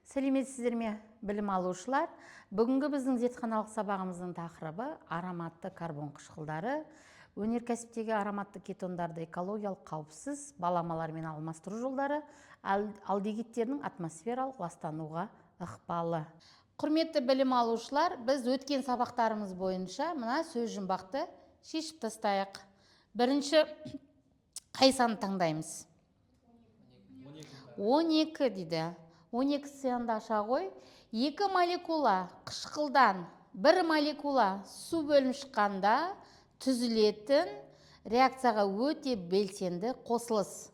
Сәлеметсіздер ме, білім алушылар? Бүгінгі біздің зертханалық сабағымыздың тақырыбы ароматты карбон қышқылдары, өнеркәсіптегі ароматты кетондарды экологиялық қауіпсіз баламалармен алмастыру жолдары, алдегидтердің атмосфералық ластануға ықпалы. Құрметті білім алушылар, біз өткен сабақтарымыз бойынша мына сөз жұмбақты шешіп тастайық. Бірінші қай санды таңдаймыз? 12 дейді. 12 санды аша қой. 2 молекула қышқылдан 1 молекула су бөлім шыққанда түзілетін реакцияға өте белсенді қосылыс.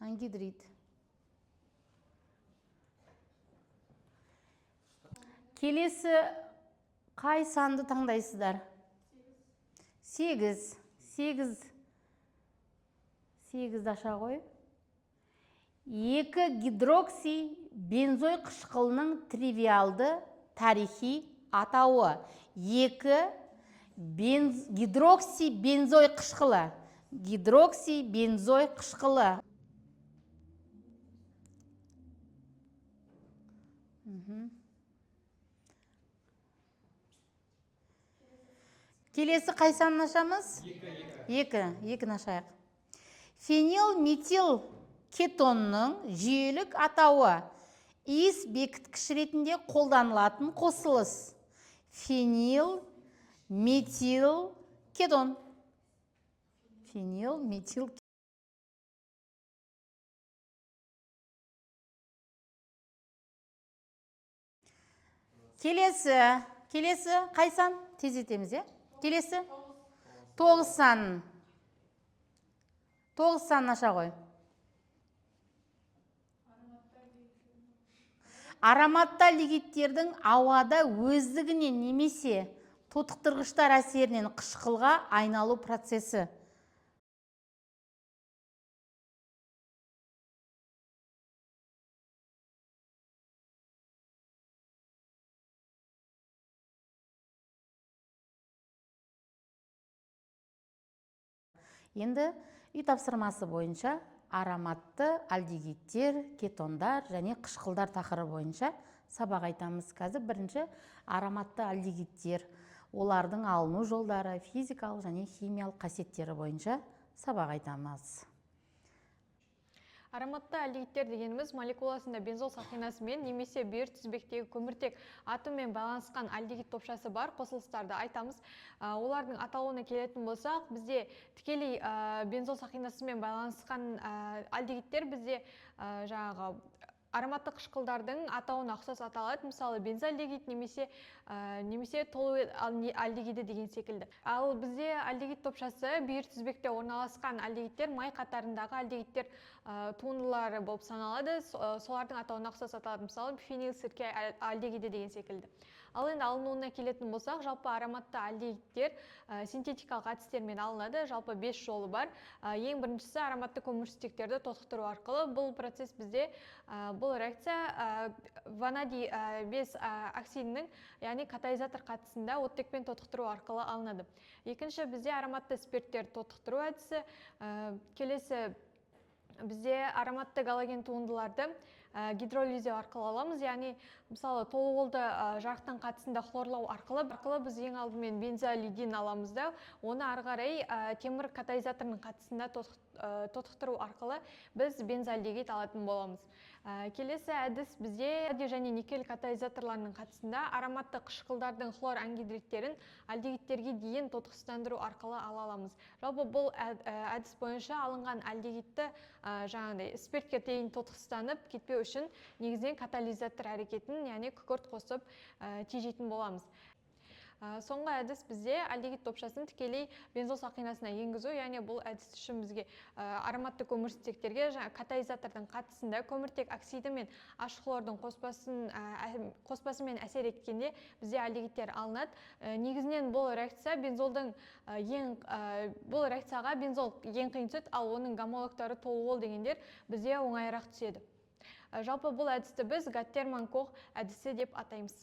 Ангидрид. Келесі қай санды таңдайсыздар? 8. 8 аша қой. 2 гидрокси бензой қышқылының тривиалды тарихи атауы. 2 гидрокси бензой қышқылы. Гидрокси бензой қышқылы. Келесі қай санын ашамыз? 2 ашайық. Фенил метил кетонның жүйелік атауы. Иіс бекіткіш ретінде қолданылатын қосылыс. Фенил метил кетон. Фенил метил кетон. Келесі қай сан? Тездетеміз, е? Келесі? 9 сан. 9 сан аша қой. Ароматты алдегидтердің ауада өздігінен немесе тотықтырғыштар әсерінен қышқылға айналу процесі. Енді үй тапсырмасы бойынша ароматты алдегидтер, кетондар және қышқылдар тақырыбы бойынша сабақ айтамыз. Қазір бірінші ароматты алдегидтер, олардың алыну жолдары, физикалық және химиялық қасиеттері бойынша сабақ айтамыз. Ароматты алдегидтер дегеніміз молекуласында бензол сақинасымен немесе бүйір тізбектегі көміртек атоммен байланысқан алдегид топшасы бар қосылыстарды айтамыз. Олардың атауына келетін болсақ, бізде тікелей бензол сақинасымен байланысқан алдегидтер бізде жаңағы ароматты қышқылдардың атауына ұқсас аталады. Мысалы, бензоальдегид немесе толу алдегиді деген секілді. Ал бізде алдегид топшасы бүйір тізбекте орналасқан алдегидтер май қатарындағы алдегидтер туындылары болып саналады. Солардың атауына ұқсас аталады. Мысалы, фенил сірке алдегиді деген секілді. Ал енді алынуына келетін болсақ, жалпы ароматты алдегидтер синтетикалық әдістермен алынады. Жалпы 5 жолы бар. Ең біріншісі ароматты көмірсутектерді тотықтыру арқылы. Бұл процесс бізде бұл реакция ванадий 5 оксидінің, яғни катализатор қатысында оттекпен тотықтыру арқылы алынады. Екінші бізде ароматты спирттер тотықтыру әдісі. Келесі бізде ароматты галоген туындыларды гидролиздеу арқылы аламыз, яғни мысалы толуолды жарықтан қатысында хлорлау арқылы біз ең алдымен бензоалидин аламыз да, оны ары қарай темір катализаторының қатысында тотықтыру арқылы біз бензоальдегид алатын боламыз. Келесі әдіс бізде радий және никель катализаторларының қатысында ароматты қышқылдардың хлор ангидридтерін алдегидтерге дейін тотықсыздандыру арқылы ала аламыз. Жалпы бұл әдіс бойынша алынған алдегидті жаңағыдай спиртке дейін тотықсызданып кетпеу үшін негізінен катализатор әрекетін, яғни күкірт қосып тежейтін боламыз. Соңғы әдіс бізде алдегид топшасын тікелей бензол сақинасына енгізу, яғни бұл әдіс үшін бізге ароматты көмірсутектерге катализатордың қатысында көміртек оксиді мен аш хлордың қоспасымен әсер еткенде бізде алдегидтер алынады. Негізінен бұл реакцияға бензол ең қиын түседі, ал оның гомологтары толуол дегендер бізде оңайырақ түседі. Жалпы бұл әдісті біз Гаттерман-Кох әдісі деп атаймыз.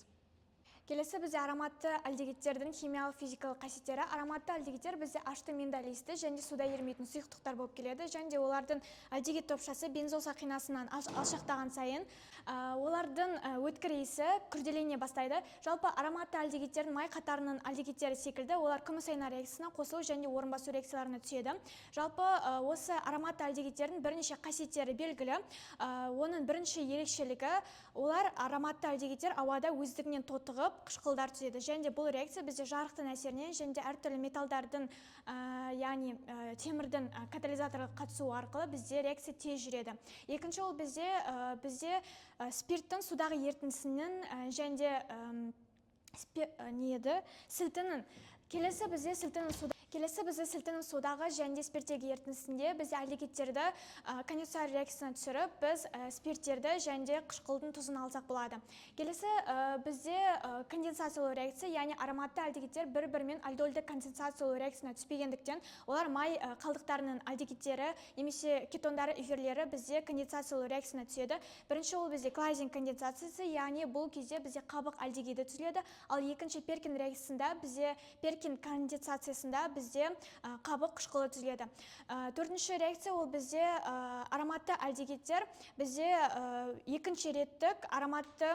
Келесі бізде ароматты альдегидтердің химиялық физикалық қасиеттері. Ароматты альдегидтер бізде ашты миндалисті және суда ерімейтін сұйықтықтар болып келеді. Және де олардың альдегид топшасы бензол сақинасынан алшақтаған сайын олардың өткір иісі күрделене бастайды. Жалпы ароматты альдегидтердің май қатарының альдегидтері секілді олар күміс айна реакциясына қосылу және орын басу реакцияларына түседі. Жалпы осы ароматты альдегидтердің бірнеше қасиеттері белгілі. Оның бірінші ерекшелігі олар ароматты альдегидтер ауада өздігінен тотығып қышқылдар түседі. Және де бұл реакция бізде жарықтың әсерінен және де әртүрлі металдардың, яғни темірдің катализаторға қатысуы арқылы бізде реакция тез жүреді. Екінші ол бізде спирттің судағы ерітіндісінің және де сілтінің. Келесі бізде сілтінің судағы және де спирттегі ерітіндісінде бізде альдегидтерді конденсат реакциясына түсіріп, біз спирттерді және де қышқылдың тұзын алсақ болады. Келесі бізде конденсациялау реакция, яғни ароматты альдегидтер бір-бірімен альдольді конденсациялау реакциясына түспегендіктен, олар май қалдықтарының альдегидтері немесе кетондары эфирлері бізде конденсациялау реакциясына түседі. Бірінші ол бізде клайзинг конденсациясы, яғни бұл кезде бізде қабық альдегиді түзіледі. Ал екінші перкин реакциясында бізде конденсациясында бізде қабық қышқылы түзіледі. Төртінші реакция ол бізде ароматты альдегидтер бізде екінші реттік ароматты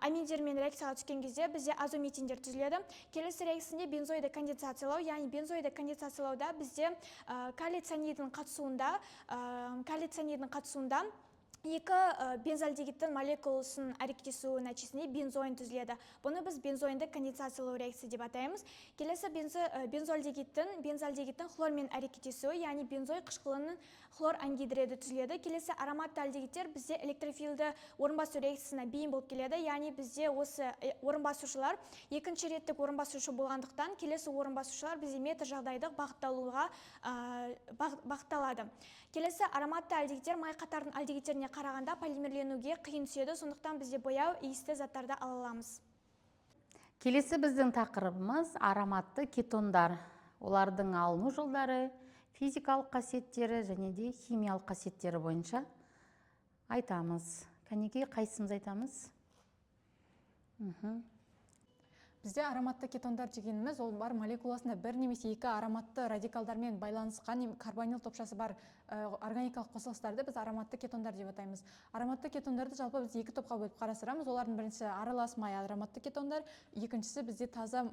аминдермен реакцияға түскен кезде бізде азометиндер түзіледі. Келесі реакциясында бензоиді конденсациялау, яғни бензоиді конденсациялауда бізде калий цианидінің қатысуында екі бензальдегидтің молекуласының әрекеттесуі нәтижесінде бензоин түзіледі. Бұны біз бензоинді конденсациялау реакция деп атаймыз. Келесі бензальдегидтің хлормен әрекеттесуі, яғни бензой қышқылының хлор ангидриді түзіледі. Келесі ароматты альдегидтер бізде электрофилді орынбасу реакциясына бейім болып келеді. Яғни бізде осы орынбасушылар екінші реттік орынбасушы болғандықтан, келесі орынбасушылар бізде метр жағдайдық бағытталады. Келесі ароматты альдегидтер май қатарының альдегидтеріне қарағанда полимерленуге қиын түседі, сондықтан бізде бояу иісті заттарды ала аламыз. Келесі біздің тақырыбымыз ароматты кетондар. Олардың алыну жолдары, физикалық қасиеттері және де химиялық қасиеттері бойынша айтамыз. Кәнеке, қайсымыз айтамыз? Бізде ароматты кетондар дегеніміз ол бар молекуласында бір немесе екі ароматты радикалдармен байланысқан карбонил топшасы бар органикалық қосылыстарды біз ароматты кетондар деп атаймыз. Ароматты кетондарды жалпы біз екі топқа бөліп қарастырамыз. Олардың біріншісі аралас май ароматты кетондар, екіншісі бізде таза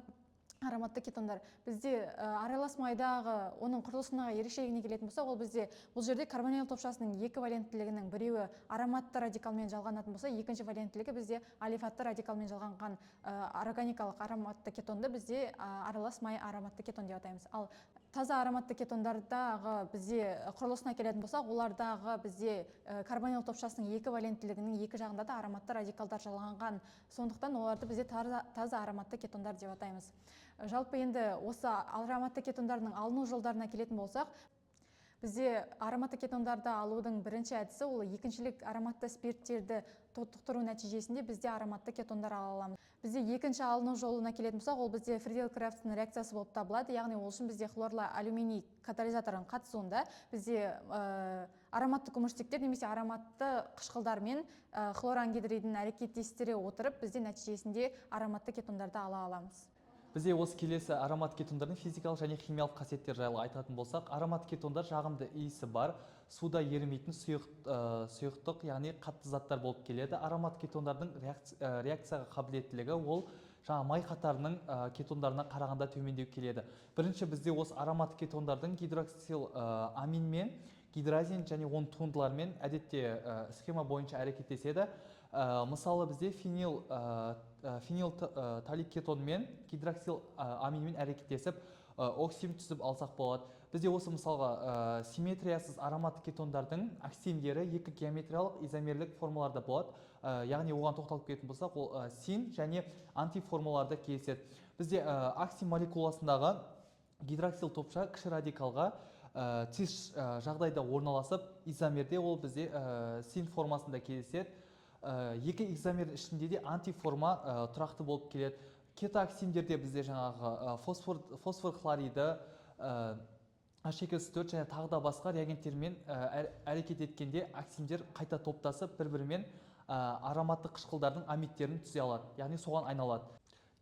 ароматты кетондар. Бізде аралас майдағы оның құрылысына ерекшелігіне келетін болса, ол бізде бұл жерде карбонил топшасының екі валенттілігінің біреуі ароматты радикалмен жалғанатын болса, екінші валенттілігі бізде алифатты радикалмен жалғанған органикалық ароматты кетонды бізде аралас май ароматты кетон деп атаймыз. Ал таза ароматты кетондардағы бізде құрылысына келетін болса, олардағы бізде карбонил топшасының екі валенттілігінің екі жағында да ароматты радикалдар жалғанған. Сондықтан оларды бізде таза ароматты кетондар деп атаймыз. Жалпы енді осы ароматты кетондардың алыну жолдарына келетін болсақ, бізде ароматты кетондарды алудың бірінші әдісі ол екіншілік ароматты спирттерді тотықтыру нәтижесінде бізде ароматты кетондар ала аламыз. Бізде екінші алыну жолына келетін болсақ, ол бізде Фридель-Крафтың реакциясы болып табылады. Яғни ол үшін бізде хлорлы алюминий катализаторының қатысуында бізде ароматты көміртектер немесе ароматты қышқылдармен хлор ангидридің әрекеттестіре отырып, бізде нәтижесінде ароматты кетондарды ала аламыз. Бізде осы келесі аромат кетондардың физикалық және химиялық қасиеттері жайлы айтатын болсақ, аромат кетондар жағымды иісі бар, суда ерімейтін сұйықтық, яғни қатты заттар болып келеді. Аромат кетондардың реакцияға қабілеттілігі ол жаңа май қатарының кетондарына қарағанда төмендеу келеді. Бірінші бізде осы аромат кетондардың гидроксил амин мен гидразин және оның туындыларымен әдетте схема бойынша әрекеттеседі. Мысалы бізде фенил талик кетон мен гидроксил аминмен әрекеттесіп оксим түсіп алсақ болады. Бізде осы мысалға симметриясыз ароматты кетондардың оксимдері екі геометриялық изомерлік формаларда болады. Яғни оған тоқталып кететін болсақ, ол син және антиформаларда кездеседі. Бізде оксим молекуласындағы гидроксил топша кіші радикалға цис жағдайда орналасып, изомерде ол бізде син формасында кездеседі. Екі изомер ішінде де антиформа тұрақты болып келеді. Кетооксимдерде бізде жаңағы фосфор хлориді, H2S4 және тағы да басқа реагенттермен әрекет еткенде оксимдер қайта топтасып бір-бірімен ароматты қышқылдардың амидтерін түзе алады, яғни соған айналады.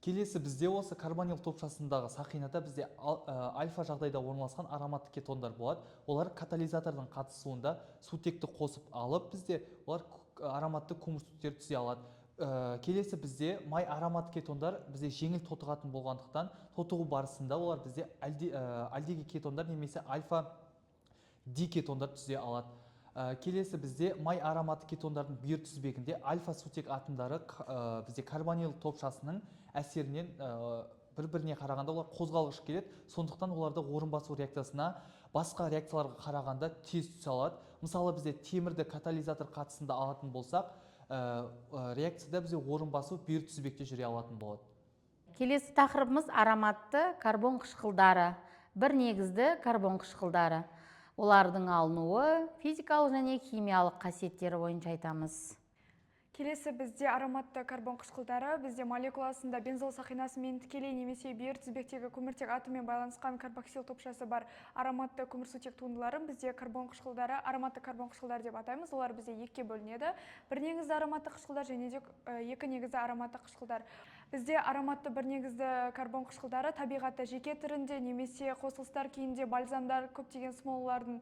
Келесі бізде осы карбонил топшасындағы сақинада бізде альфа жағдайда орналасқан ароматты кетондар болады. Олар катализатордың қатысуында сутекті қосып алып, бізде олар ароматты көмірсутектер түзе алады. Келесі бізде май ароматты кетондар бізде жеңіл тотығатын болғандықтан, тотығу барысында олар бізде альдегид кетондар немесе альфа дикетондар түзе алады. Келесі бізде май ароматты кетондардың бүйір тізбегінде альфа сутек атомдары бізде карбонил топшасының әсерінен бір-біріне қарағанда олар қозғалғыш келеді. Сондықтан оларды орын басу реакциясына басқа реакцияларға қарағанда тез түсе алады. Мысалы бізде темірді катализатор қатысында алатын болсақ, реакцияда бізде орын басу бүйір тізбекте жүре алатын болады. Келесі тақырыбымыз ароматты карбон қышқылдары. Бір негізді карбон қышқылдары. Олардың алынуы, физикалық және химиялық қасиеттері бойынша айтамыз. Келесі бізде ароматты карбон қышқылдары, бізде молекуласында бензол сақинасымен тікелей немесе бүйір тізбектегі көміртек атоммен байланысқан карбоксил топшасы бар ароматты көмірсутек туындыларын бізде карбон қышқылдары, ароматты карбон қышқылдар деп атаймыз. Олар бізде екіге бөлінеді. Бір негізді ароматты қышқылдар және де екі негізді ароматты қышқылдар. Бізде ароматты бір негізді карбон қышқылдары табиғатта жеке түрінде немесе қосылыстар күйінде бальзамдар, көптеген смолалардың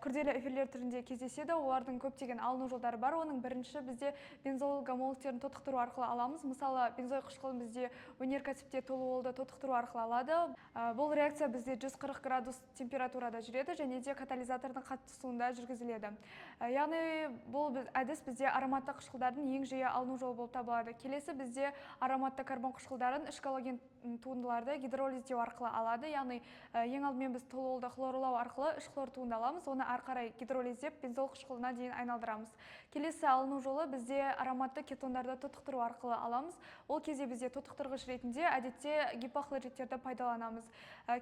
күрделі эфирлер түрінде кездеседі. Олардың көптеген алыну жолдары бар. Оның бірінші бізде бензол гомологтерін тотықтыру арқылы аламыз. Мысалы, бензой қышқылын бізде өнеркәсіпте толуолды тотықтыру арқылы алады. Бұл реакция бізде 140 градус температурада жүреді және де катализатордың қатысуында жүргізіледі. Яғни бұл әдіс бізде ароматты қышқылдардың ең жиі алыну жолы болып табылады. Келесі бізде ароматты карбон қышқылдарын үш галоген туындыларды гидролиздеу арқылы алады. Яғни ең алдымен біз толуолды хлорлау арқылы үш хлор туынды аламыз. Оны ары қарай гидролиздеп бензол қышқылына дейін айналдырамыз. Келесі алыну жолы бізде ароматты кетондарды тотықтыру арқылы аламыз. Ол кезде бізде тотықтырғыш ретінде әдетте гипохлориттерді пайдаланамыз.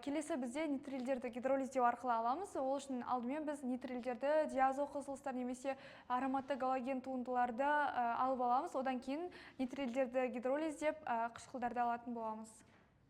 Келесі бізде нитрилдерді гидролиздеу арқылы аламыз. Ол үшін алдымен біз нитрилдерді диазол қосылыстар немесе ароматты галоген туындыларды алып аламыз. Одан кейін нитрилдерді гидролиздеп қышқылдарды алатын боламыз.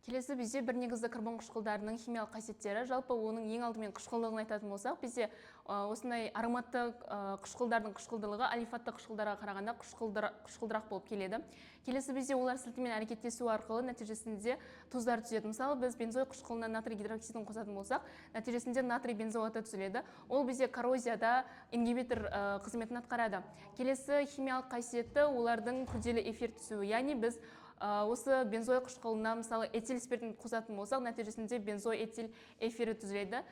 Келесі бізде бір негізді карбон қышқылдарының химиялық қасиеттері. Жалпы оның ең алдымен қышқылдығын айтатын болсақ, бізде осындай ароматты қышқылдардың қышқылдылығы алифатты қышқылдарға қарағанда қышқылдырақ болып келеді. Келесі бізде олар сілтімен әрекеттесу арқылы нәтижесінде тұздар түзеді. Мысалы, біз бензой қышқылына натрий гидроксидін қосатын болсақ, нәтижесінде натрий бензоаты түзіледі. Ол бізде коррозияда ингибитор қызметін атқарады. Келесі химиялық қасиеті олардың күрделі эфир түсуі. Яғни біз осы бензой қышқылына мысалы этил спиртін қосатын болсақ, нәтижесінде бензой этил эфирі түзіледі.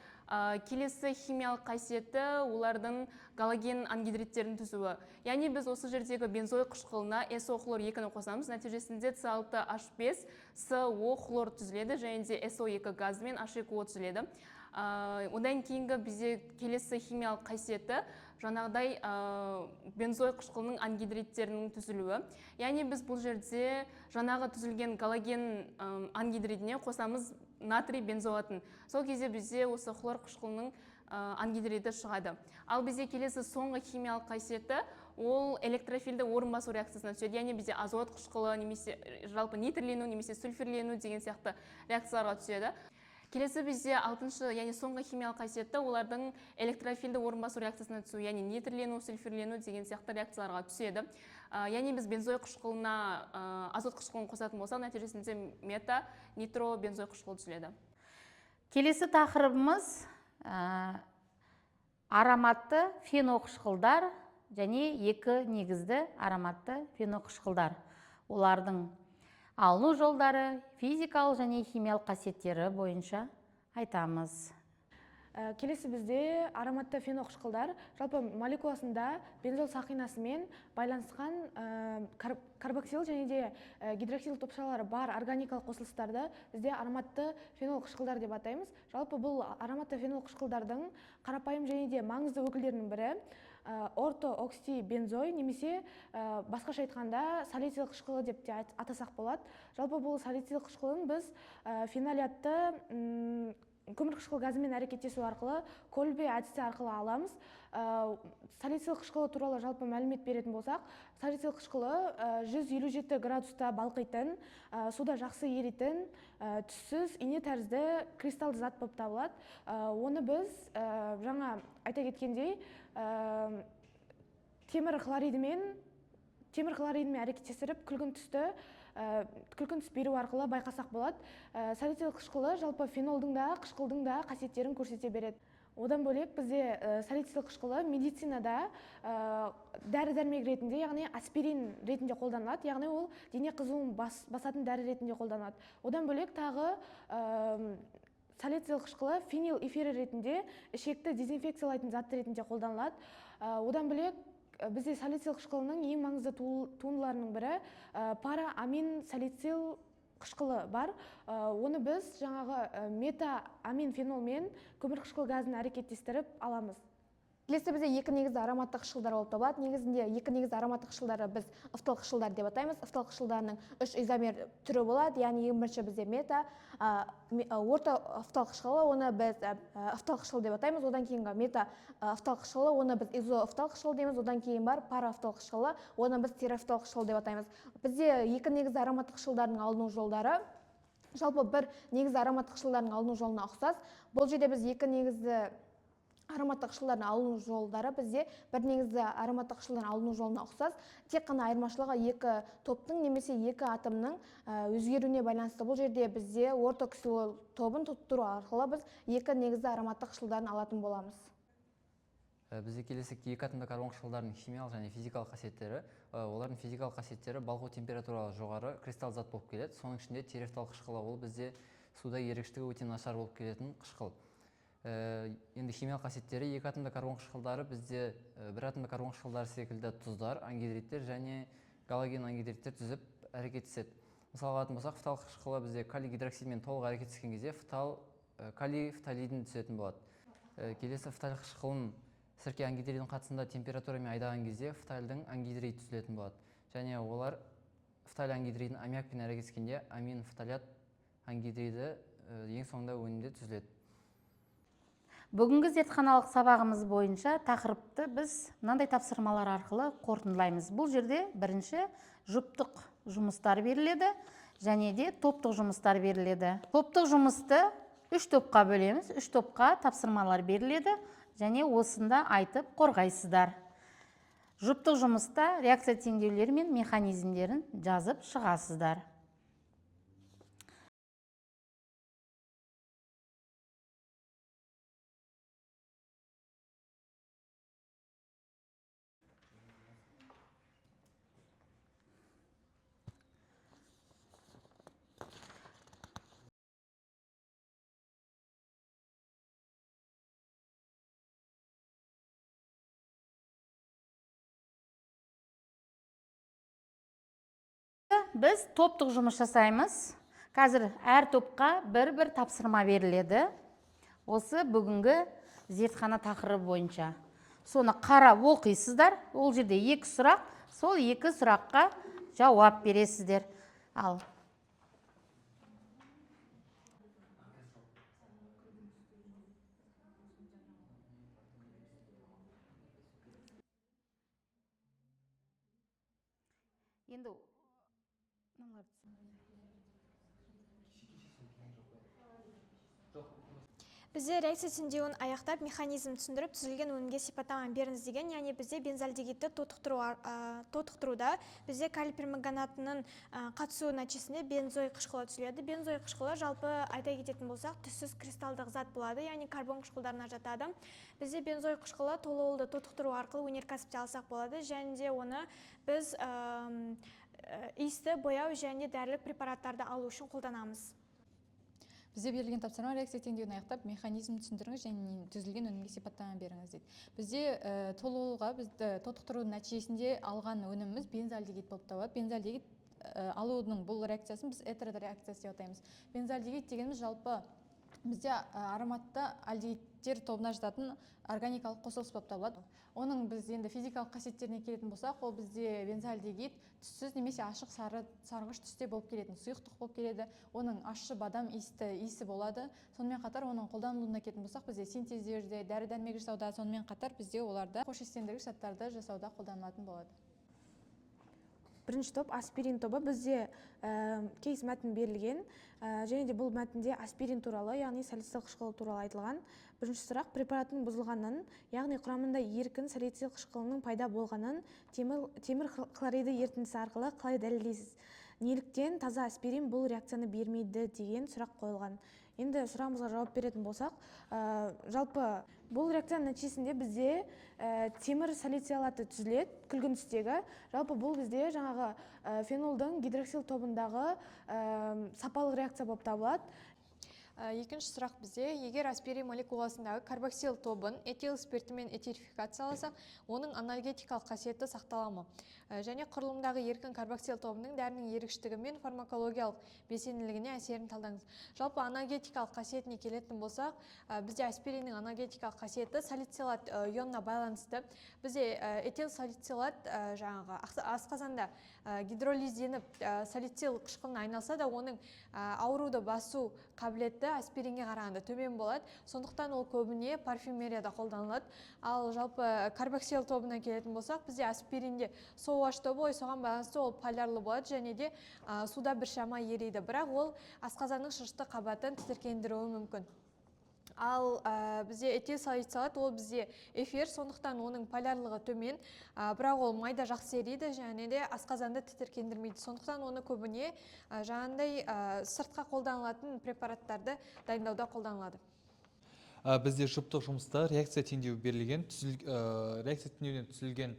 Келесі химиялық қасиеті олардың галоген ангидридтерін түзуі. Яғни біз осы жердегі бензой қышқылына SO хлор 2-ні қосамыз, нәтижесінде С6H5 SO хлор түзіледі және де SO2 газымен H2O түзіледі. Одан кейінгі бізде келесі химиялық қасиеті жаңағыдай бензой қышқылының ангидридтерінің түзілуі. Яғни біз бұл жерде жаңағы түзілген галоген ангидридіне қосамыз натрий бензоатын. Сол кезде бізде осы хлор қышқылының ангидриді шығады. Ал бізде келесі соңғы химиялық қасиеті ол электрофилді орын басу реакциясына түседі. Яғни бізде азот қышқылы немесе жалпы нитрлену немесе сульфирлену деген сияқты реакцияларға түседі. Келесі бізде алтыншы, яғни соңғы химиялық қасиеті олардың электрофилді орын басу реакциясына түсу, яғни нитрилену, сульфирлену деген сияқты реакцияларға түседі. Яғни біз бензой қышқылына азот қышқылын қосатын болсақ, нәтижесінде мета, нитро, бензой қышқылы түзіледі. Келесі тақырыбымыз ароматты феноқышқылдар және екі негізді ароматты феноқышқылдар. Олардың алыну жолдары, физикалық және химиялық қасиеттері бойынша айтамыз. Келесі бізде ароматты феноқышқылдар жалпы молекуласында бензол сақинасымен байланысқан карбоксил және де гидроксил топшалары бар органикалық қосылыстарды бізде ароматты феноқышқылдар деп атаймыз. Жалпы бұл ароматты феноқышқылдардың қарапайым және де маңызды өкілдерінің бірі ортооксибензой немесе басқаша айтқанда салицил қышқылы деп те атасақ болады. Жалпы бұл салицил қышқылын біз фенолятты көмірқышқыл газымен әрекеттесу арқылы Колбе әдісі арқылы аламыз. Салицил қышқылы туралы жалпы мәлімет беретін болсақ, салицил қышқылы 157 градуста балқитын, суда жақсы еритін, түссіз ине тәрізді кристалды зат болып табылады. Оны біз жаңа айта кеткендей темір хлоридімен әрекеттестіріп күлгін түс беру арқылы байқасақ болады. Салицил қышқылы жалпы фенолдың да қышқылдың да қасиеттерін көрсете береді. Одан бөлек бізде салицил қышқылы медицинада дәрі-дәрмек ретінде, яғни аспирин ретінде қолданылады, яғни ол дене қызуын басатын дәрі ретінде қолданылады. Одан бөлек тағы салицил қышқылы фенил эфирі ретінде ішекті дезинфекциялайтын зат ретінде қолданылады. Одан бөлек бізде салицил қышқылының ең маңызды туындыларының бірі пара-амин салицил қышқылы бар. Оны біз жаңағы мета-амин фенолмен көмірқышқыл газын әрекеттестіріп аламыз. Келесі бізде екі негізді ароматты қышқылдар болып табылады. Негізінде екі негізді ароматты қышқылдары біз фтал қышқылдар деп атаймыз. Фтал қышқылдарының 3 изомер түрі болады. Яғни ең бірінші бізде орта фтал қышқылы, оны біз фтал қышқыл деп атаймыз. Одан кейінгі мета фтал қышқылы, оны біз изофтал қышқыл дейміз. Одан кейін бар парафтал қышқылы, оны біз терафтал қышқыл деп атаймыз. Бізде екі негізді ароматты қышқылдардың алыну жолдары жалпы бір негізді ароматты қышқылдардың алыну жолына ұқсас. Бұл жерде біз екі негізді ароматты қышқылдардың алыну жолдары бізде бір негізді ароматты қышқылдардың алыну жолына ұқсас. Тек қана айырмашылығы екі топтың немесе екі атомның өзгеруіне байланысты. Бұл жерде бізде ортоксилол тобын тұттыру арқылы біз екі негізді ароматты қышқылдарын алатын боламыз. Бізде келесі екі атомды карбон қышқылдарының химиялық және физикалық қасиеттері. Олардың физикалық қасиеттері балқу температуралы жоғары кристалл зат болып келеді. Соның ішінде терефтал қышқылы, ол бізде суда ерікштігі өте нашар болып келетін қышқыл. Енді химиялық қасиеттері екі атомды карбон қышқылдары бізде бір атомды карбон қышқылдары секілді тұздар, ангидриттер және галоген ангидриттер түзіп әрекеттеседі. Мысалға алатын болсақ, фтал қышқылы бізде калий гидроксидмен толық әрекеттескен кезде калий фталидін түсетін болады. Келесі фталь қышқылын сірке ангидридінің қатысында температурамен айдаған кезде фтальдың ангидриді түзілетін болады. Және олар фталь ангидридін аммиакпен әрекеттескенде амин фталят ангидриді ең соңында өнімде түзіледі. Бүгінгі зертханалық сабағымыз бойынша тақырыпты біз мынандай тапсырмалар арқылы қорытындылаймыз. Бұл жерде бірінші жұптық жұмыстар беріледі және де топтық жұмыстар беріледі. Топтық жұмысты 3 топқа бөлеміз. 3 топқа тапсырмалар беріледі және осында айтып қорғайсыздар. Жұптық жұмыста реакция теңдеулері мен механизмдерін жазып шығасыздар. Біз топтық жұмыс жасаймыз. Қазір әр топқа бір тапсырма беріледі. Осы бүгінгі зертхана тақырыбы бойынша. Соны қарап оқисыздар. Ол жерде 2 сұрақ, сол 2 сұраққа жауап бересіздер. Ал енді Бізде реакция теңдеуін аяқтап, механизм түсіндіріп, түзілген өнімге сипаттама беріңіз деген, яғни бізде бензальдегидті тотықтыруда бізде калий перманганатының қатысуы нәтижесінде бензой қышқылы түзіледі. Бензой қышқылы жалпы айта кететін болсақ, түссіз кристалдық зат болады, яғни карбон қышқылдарына жатады. Бізде бензой қышқылы толуылды тотықтыру арқылы өнеркәсіпте алсақ болады, және де оны біз иісті бояу және дәрілік препараттарды алу үшін қолданамыз. Бізде берілген тапсырма реакция теңдеуін аяқтап, механизм түсіндіріңіз және түзілген өнімге сипаттама беріңіз дейді. Бізде толуылға бізді тотықтырудың нәтижесінде алған өніміміз бензальдегид болып табылады. Бензальдегид алудың бұл реакциясын біз этеродореакциясы деп атаймыз. Бензальдегид дегеніміз жалпы бізде ароматты альдегидтер тобына жататын органикалық қосылыс болып табылады. Оның біз енді физикалық қасиеттеріне келетін болсақ, ол бізде бензоальдегид түссіз немесе ашық сарғыш түсте болып келетін, сұйықтық болып келеді. Оның ащы бадам иісі болады. Сонымен қатар оның қолданылуына келетін болсақ, бізде синтездерде, дәрі-дәрмек жасауда, сонымен қатар бізде оларда хош иістендіргіш заттарды жасауда қолданылатын болады. Бірінші топ аспирин тобы. Бізде кейс мәтін берілген, және де бұл мәтінде аспирин туралы, яғни салицил қышқылы туралы айтылған. Бірінші сұрақ: препараттың бұзылғанын, яғни құрамында еркін салицил қышқылының пайда болғанын темір хлориді ерітіндісі арқылы қалай дәлелдейсіз? Неліктен таза аспирин бұл реакцияны бермейді деген сұрақ қойылған. Енді сұрағымызға жауап беретін болсақ, жалпы бұл реакцияның нәтижесінде бізде темір салицилаты түзіледі күлгін түстегі. Жалпы бұл бізде жаңағы фенолдың гидроксил тобындағы сапалық реакция болып табылады. Екінші сұрақ бізде: егер аспирин молекуласындағы карбоксил тобын этил спиртімен этерификацияласақ, оның анальгетикалық қасиеті сақтала ма? Және құрылымдағы еркін карбоксил тобының дәрінің ерікшілігі мен фармакологиялық белсенділігіне әсерін талдаңыз. Жалпы анальгетикалық қасиетіне келетін болсақ, бізде аспириннің анальгетикалық қасиеті салицилат ионына байланысты. Бізде этил салицилат жаңағы асқазанда гидролизденіп салицил қышқылына айналса да, оның ауруды басу қабілеті аспиринге қарағанда төмен болады. Сондықтан ол көбіне парфюмерияда қолданылады. Ал жалпы карбоксил тобына келетін болсақ, бізде аспиринде OH тобы, соған байланысты ол полярлы болады және де суда біршама ериді. Бірақ ол асқазанның шырышты қабатын тітіркендіруі мүмкін. Ал бізде этил салицилат, ол бізде эфир, сондықтан оның полярлығы төмен, бірақ ол майда жақсы ериді және де асқазанды тітіркендірмейді. Сондықтан оны көбіне жаңағындай сыртқа қолданылатын препараттарды дайындауда қолданылады. Бізде жұптық жұмыста реакция теңдеуі берілген, реакция теңдеуінен түзілген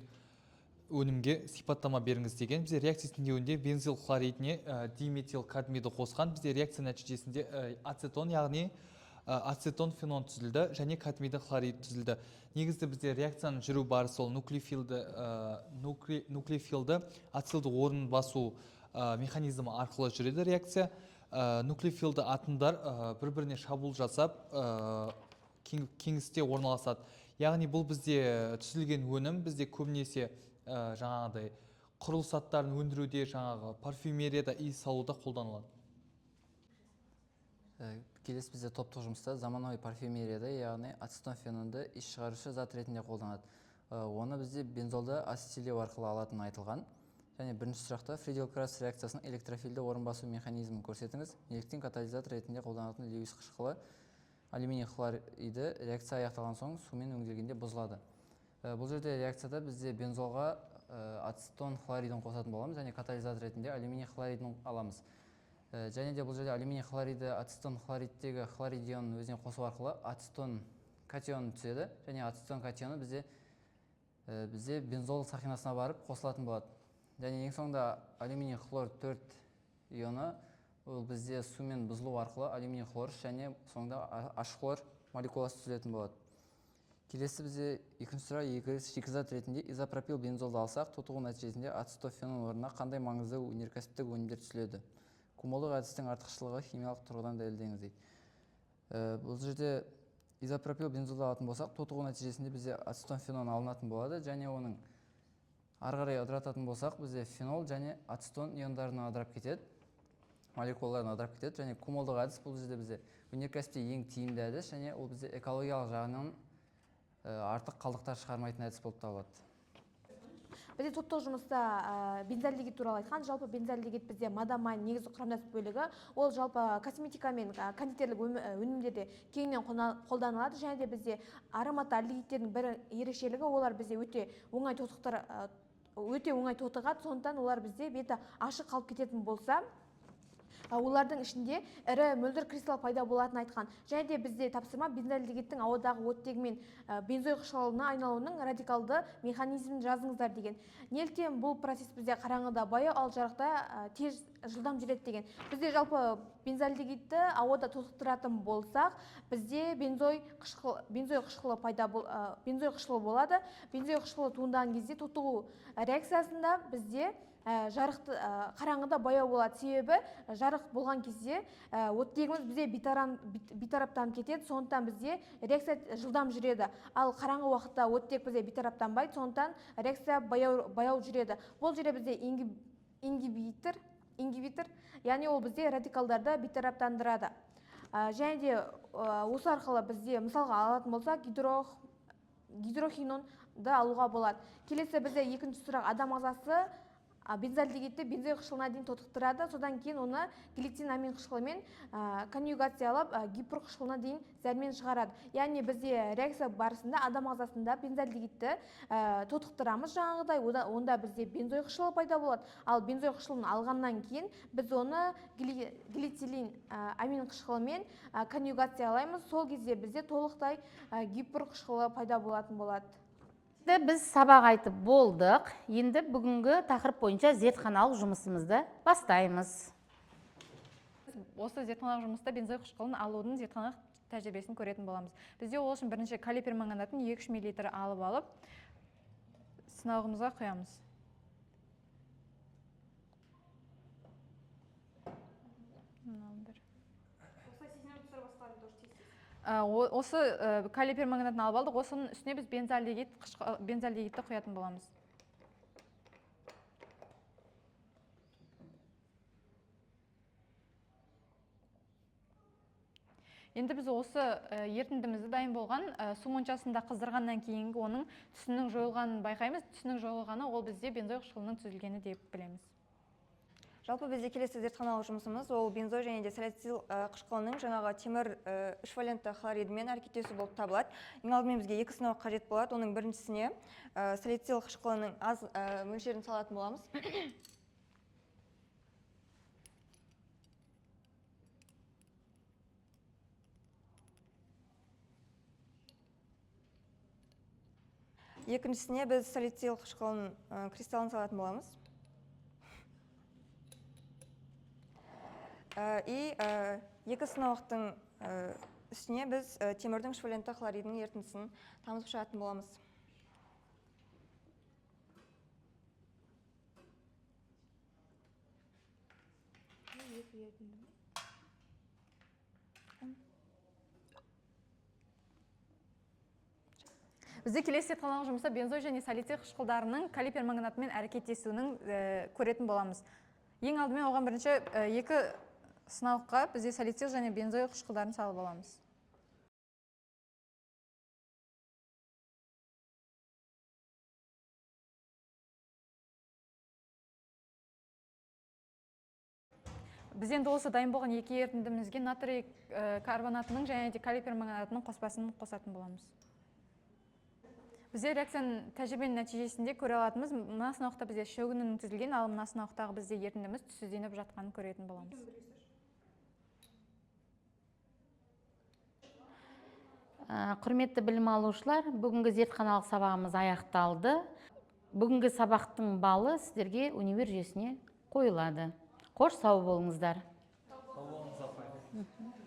өнімге сипаттама беріңіз деген. Бізде реакция теңдеуінде бензил хлоридіне диметил кадмийді қосқан. Бізде реакция нәтижесінде ацетон, яғни ацетон фенон түзілді және кадмийді хлорид түзілді. Негізді бізде реакцияның жүру барысы ол нуклеофилді ацилді орнын басу механизмі арқылы жүреді реакция. Нуклеофилді атомдар бір-біріне шабуыл жасап кеңістікте орналасады. Яғни бұл бізде түзілген өнім бізде көбінесе жаңағыдай құрылыс заттарын өндіруде, жаңағы парфюмерияда, иіс салуда қолданылады. Келесі бізде топтық жұмыста заманауи парфюмерияда, яғни ацетон фенонды иіс шығарушы зат ретінде қолданады. Оны бізде бензолды ацетилеу арқылы алатын айтылған. Және бірінші сұрақта Фридель-Красс реакциясының электрофильді орын басу механизмін көрсетіңіз. Неліктен катализатор ретінде қолданатын Льюис қышқылы алюминий хлориді реакция аяқталған соң сумен өңделгенде бұзылады? Бұл жерде реакцияда бізде бензолға ацетон хлоридін қосатын боламыз және катализатор ретінде алюминий хлоридін аламыз. Және де бұл жерде алюминий хлориді ацетон хлоридтегі хлорид ионын өзіне қосу арқылы ацетон катионы түседі және ацетон катионы бізде бензол сақинасына барып қосылатын болады. Және ең соңында алюминий хлор 4 ионы ол бізде сумен бұзылу арқылы алюминий хлор және соңында H хлор молекуласы түзілетін болады. Келесі бізде екінші сұрақ: шикізат ретінде изопропил бензолды алсақ, тотығу нәтижесінде ацетофенон орнына қандай маңызды өнеркәсіптік өнімдер түсіледі? Кумолдық әдістің артықшылығы химиялық тұрғыдан дәлелдеңіз дейді. Бұл жерде изопропил бензолды алатын болсақ, тотығу нәтижесінде бізде ацетофенон алынатын болады және оның ары қарай ыдырататын болсақ, бізде фенол және ацетон иондарына ыдырап кетеді, молекулаларына ыдырап кетеді. Және кумолдық әдіс бұл жерде бізде өнеркәсіпте ең тиімді әдіс және ол бізде экологиялық жағынан артық қалдықтар шығармайтын әдіс болып табылады. Бізде топтық жұмыста бензоальдегид туралы айтқан. Жалпы бензоальдегид бізде мадамайн негізгі құрамдас бөлігі. Ол жалпы косметика мен кондитерлік өнімдерде кеңінен қолданылады. Және де бізде ароматты альдегидтердің бір ерекшелігі, олар бізде өте оңай тотығады. Сондықтан олар бізде беті ашық қалып кететін болса, олардың ішінде ірі мөлдір кристалл пайда болатынын айтқан. Және де бізде тапсырма бензоальдегидтің ауадағы оттегімен бензой қышқылына айналуының радикалды механизмін жазыңыздар деген. Неліктен бұл процесс бізде қараңғыда баяу, ал жарықта тез жылдам жүреді деген. Бізде жалпы бензоальдегидті ауада тотықтыратын болсақ, бізде бензой қышқылы болады. Бензой қышқылы туындаған кезде тотығу реакциясында бізде жарықты қараңғыда баяу болады. Себебі жарық болған кезде оттегіміз бізде бейтараптанып кетеді, сондықтан бізде реакция жылдам жүреді. Ал қараңғы уақытта оттек бізде бейтараптанбайды, сондықтан реакция баяу жүреді. Бұл жерде бізде ингибитор, яғни ол бізде радикалдарды бейтараптандырады. Және де осы арқылы бізде мысалға алатын болсақ гидрохинонды алуға болады. Келесі бізде екінші сұрақ, адам ағзасы бензальдегидті бензой қышқылына дейін тотықтырады, содан кейін оны глицин амин қышқылымен конъюгациялап гипр қышқылына дейін зәрмен шығарады. Яғни бізде реакция барысында адам ағзасында бензальдегидті тотықтырамыз жаңағыдай, онда бізде бензой қышқылы пайда болады. Ал бензой қышқылын алғаннан кейін біз оны глицилин амин қышқылымен конъюгациялаймыз. Сол кезде бізде толықтай гипр қышқылы пайда болатын болады. Біз сабақ айтып болдық. Енді бүгінгі тақырып бойынша зертханалық жұмысымызды бастаймыз. Осы зертханалық жұмыста бензой қышқылын алудың зертханалық тәжірибесін көретін боламыз. Бізде ол үшін бірінші калий перманганатын 2-3 мл алып алып, сынауымызға құямыз. Осы калий перманганатын алып алдық, осының үстіне біз бензальдегидті құятын боламыз. Енді біз осы ертіндімізді дайын болған су моншасында қыздырғаннан кейінгі оның түсінің жойылғанын байқаймыз. Түсінің жойылғаны ол бізде бензой қышқылының түзілгені деп білеміз. Жалпы бізде келесі зертханалық жұмысымыз ол бензой және де салицил қышқылының жаңағы темір 3 валентті хлоридімен әрекеттесу болып табылады. Ең алдымен бізге 2 сынау қажет болады. Оның біріншісіне салицил қышқылының аз мөлшерін салатын боламыз. Екіншісіне біз салицил қышқылының кристаллын салатын боламыз. И 2 сынауықтың үстіне біз темірдің 3 валентті хлоридінің ертіндісін тамызып шығатын боламыз. Бізде келесі зертханалық жұмыста бензой және салицил қышқылдарының калий перманганатымен әрекеттесуінің көретін боламыз. Ең алдымен оған бірінші 2 сынауыққа бізде салицил және бензой қышқылдарын салып аламыз. Біз енді осы дайын болған 2 ертіндімізге натрий карбонатының және де калий перманганатының қоспасын қосатын боламыз. Бізде реакцияның тәжірибенің нәтижесінде көре алатынымыз, мына сынауықта бізде шөгінінің түзілген, ал мына сынауықтағы бізде ертіндіміз түссізденіп жатқанын көретін боламыз. Құрметті білім алушылар, бүгінгі зертханалық сабағымыз аяқталды. Бүгінгі сабақтың балы сіздерге универ жүйесіне қойылады. Қош сау болыңыздар.